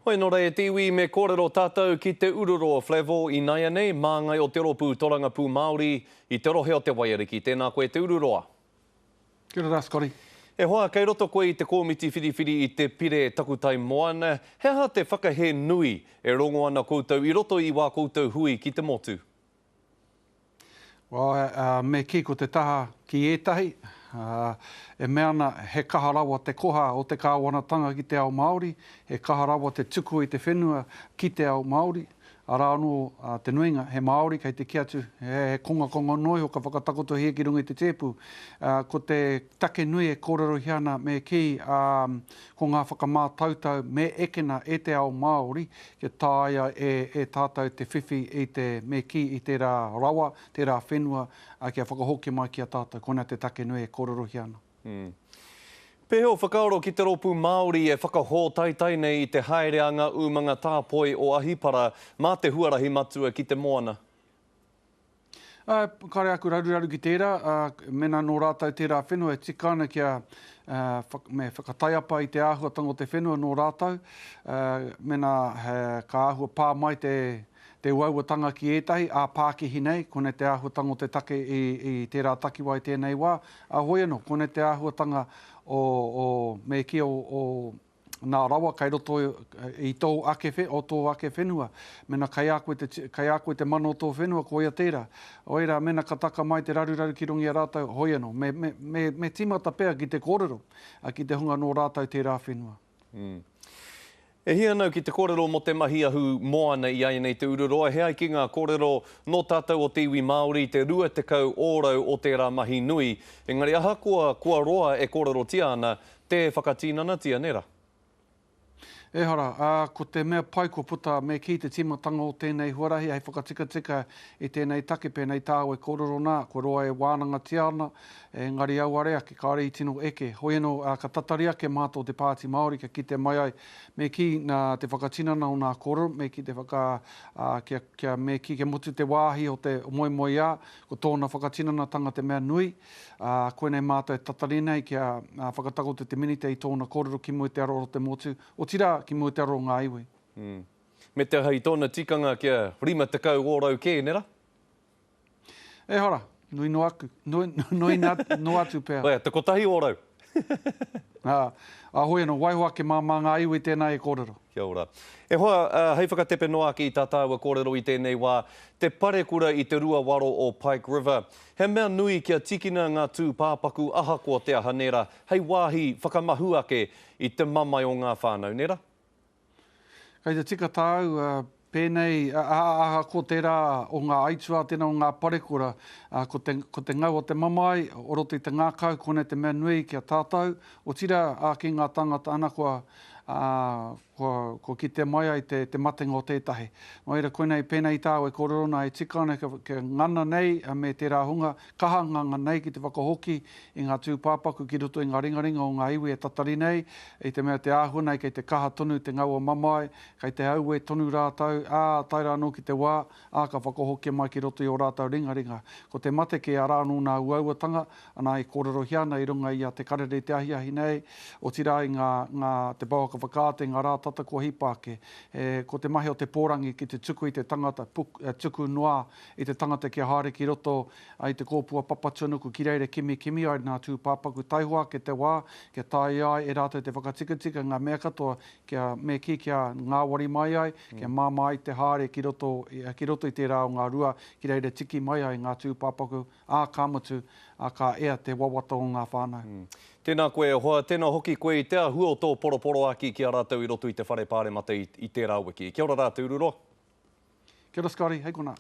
Hoi no rei tiwi me kōrero tātou ki te Ururoa Flavor I Naia nei, māngai o te ropu Toranga Pū Māori I te rohe o te Wairiki. Tēnā koe te Ururoa. Kia ora, Scotty. E hoa, kei roto koe I te kōmiti whiriwhiri I te pire takutai moana. Heha te whakahe nui e rongo ana koutou I roto I wā koutou hui ki te motu? Me ki ko te taha ki ētahi. E mea ana he kaha rawa te koha o te kāwanatanga ki te ao Māori, he kaha rawa te tuku I te whenua ki te ao Māori. Ara anō te nuinga he Māori kei te kiatu, he konga noi ho ka whakatakoto hia ki runga I te tēpu. Ko te take nui e kōrero hiana me ki ko ngā whakamātautau me ekena e te ao Māori, ke tāia e tātou te whiwhi I te me ki I te rā rawa, te rā whenua, kia whakahoki mai ki a tātou, kona te take nui e kōrero hiana. Peheo whakaoro ki te ropu Māori e whakahō taitai nei I te haereanga umanga tāpoi o Ahipara mā te huarahi matua ki te moana. Kare aku raru ki tērā, mena nō rātou tērā whenua e tika ana kia me whakataiapa I te āhuatanga o te whenua nō rātou. Mena ka āhua pā mai te uauatanga ki ētahi, a Pākihi nei, kone te āhuatanga o te take I tērā takiwai tēnei wā. Hoi anō, kone te āhuatanga o me ki o nā rawa kai roto I tō ake whenua. Mena kai a koe te mana o tō whenua, ko ia tērā. Oira, mena ka taka mai te raru ki rungi a rātou, hoi anō. Me timata pēr ki te kōrero, ki te hunga nō rātou tērā whenua. E hia nau ki te kōrero mo te mahi ahu moana I ai nei te Ururoa. He ai ki ngā kōrero no tātou o te iwi Māori, te rua te kau ōrau o tērā mahi nui. Engari aha kua roa e kōrero tia ana, te whakatīnana tia nera. Ehara, ko te mea pai ko puta me ki te timatanga o tēnei huarahi, hei whakatika I tēnei take pēnei tāu e kōrero nā, ko roa e wānanga tia ana, engari au area ki kāre I tino eke. Hoi anō, ka tataria ke mātou te Pāti Māori, ka ki te mai ai, me ki te whakatinana o nā kōrero, me ki te me ki ke mutu te wāhi o te moe ia, ko tōna whakatinana tanga te mea nui, koe nei mātou e tatari nei kia whakatakoto te minite I tōna kōrero ki mui te aro o te motu, o tira ki mui te aro ngā iwi. Me te hei tōna tikanga kia rima te kau ōrau kē, nera? Hora, nui no aku, nui no atu pēr. Oia, te kotahi ōrau. Hoi anō, waihoa ke mā ngā iwi tēnei e kōrero. Kia ora. E hoa, hei whakatepe noa ki tā tāua kōrero I tēnei wā, te parekura I te rua waro o Pike River. He mea nui kia tikina ngā tū pāpaku ahakoa te aha, nera, hei wāhi whakamahu ake I te mamai o ngā whānau, nera? Kei te tika tāu, pēnei, ko tērā o ngā aitua, tēnā o ngā parekura, ko te ngau o te mamai, o roto I te ngākau, kone te mea nui kia tātou, o tira ki ngā tangata ana ko ki te mai ai te matenga o tētahi. Maira koe nei pēnei tāu e kōrero nā e tika ana ke ngana nei me tērā hunga, kaha nganga nei ki te whakahoki I ngā tū pāpaku ki roto I ngā ringaringa o ngā iwi e tatari nei, I te mea te āhua nei kei te kaha tonu te ngau o mamai, kei te au e tonu rātau, taira anō ki te wā, ka whakahoki mai ki roto I o rātau ringaringa. Ko te mate ke ara anō nā uauatanga, ana I kōrero hiana I runga I te karere te ahi nei, o tira I te pauaka whakaate, ngā rātata ko hipake. Ko te mahi o te pōrangi ki te tuku I te tangata, tuku noa I te tangata kia haere ki roto I te kōpua papatunuku ki reire kimi ai nā tū pāpaku taihoa ke te wā, kia tai ai e rātou te whakatikatika ngā mea katoa kia me ki kia ngā wari mai ai, kia māma ai te haere ki roto I te rā o ngā rua ki reire tiki mai ai ngā tū pāpaku kāmatu ka ea te wawata o ngā whānau. Tēnā koe, hoa, tēnā hoki koe I te ahua o tō poroporo aki ki a rātou I roto I te whare pāre mata I tērā wiki. Kia ora rātou Ururoa. Kia ora Scotty, hei kona.